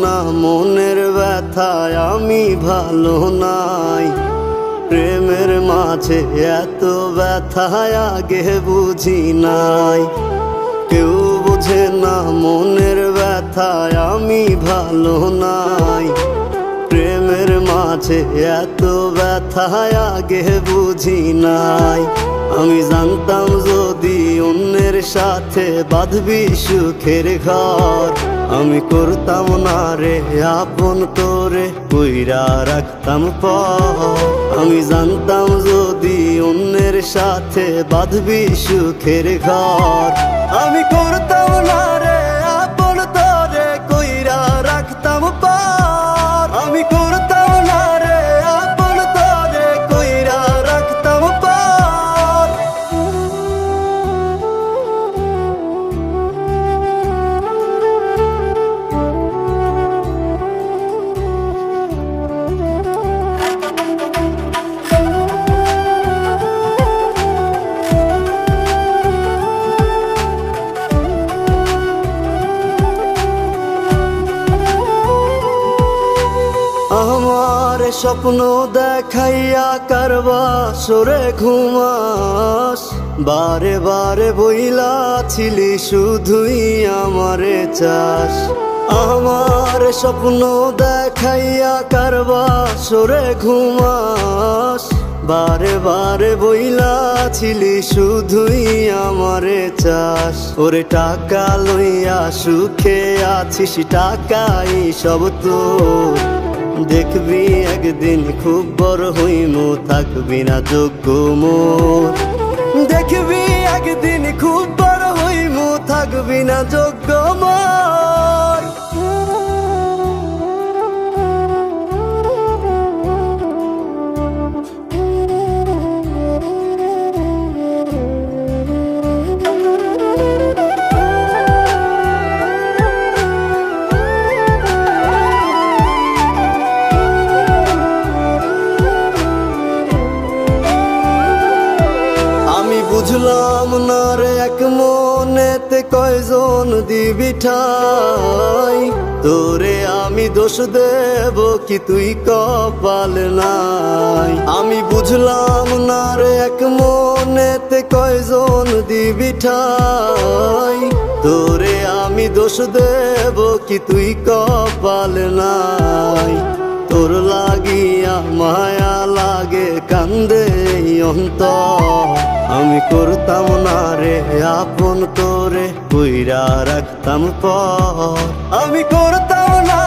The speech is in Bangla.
না মনের ব্যথায় আমি ভালো নাই। প্রেমের মাঝে এত ব্যথায় আগে বুঝি নাই। কেউ বুঝে না মনের ব্যথায় আমি ভালো নাই। প্রেমের মাঝে এত ব্যথায় আগে বুঝি নাই। আমি জানতাম যদি অন্যের সাথে বাঁধবি সুখের ঘর, আমি করতাম না রে আপন করে কইরা রাখতাম পর। আমি জানতাম যদি অন্যের সাথে বাঁধবি সুখের ঘর, আমি করতাম না রে আপন তোরে কইরা রাখতাম পর। আমি করতাম না রে আপন তোরে কইরা রাখতাম পর। আমার স্বপ্ন দেখাইয়া কারবা সরে ঘুমাস, বারে বারে বইলা ছিলি শুধুই আমারে চাস। আমার স্বপ্ন দেখাইয়া কারবা সরে ঘুমাস, বারে বারে বইলা ছিলি শুধুই আমারে চাস। ওরে টাকা লইয়া সুখে আছিস, টাকাই সব তোর। দেখবি একদিন খুব বড় হইমু, থাকবি না যোগ্য মোর। দেখবি একদিন খুব বড় হইমু, থাকবি না যোগ্য মোর। বুঝলাম না রে এক মনেতে কয়জন দিবি ঠাই, তোরে আমি দোষ দেব কি তুই কপাল নাই। আমি বুঝলাম না রে এক মনেতে কয়জন দিবি ঠাই, তোরে আমি দোষ দেব কি তুই কপাল নাই। তোর লাগিয়া মায়া লাগে কান্দে অন্তর, আমি করতাম না রে আপন করে কইরা রাখতাম পর। আমি করতাম না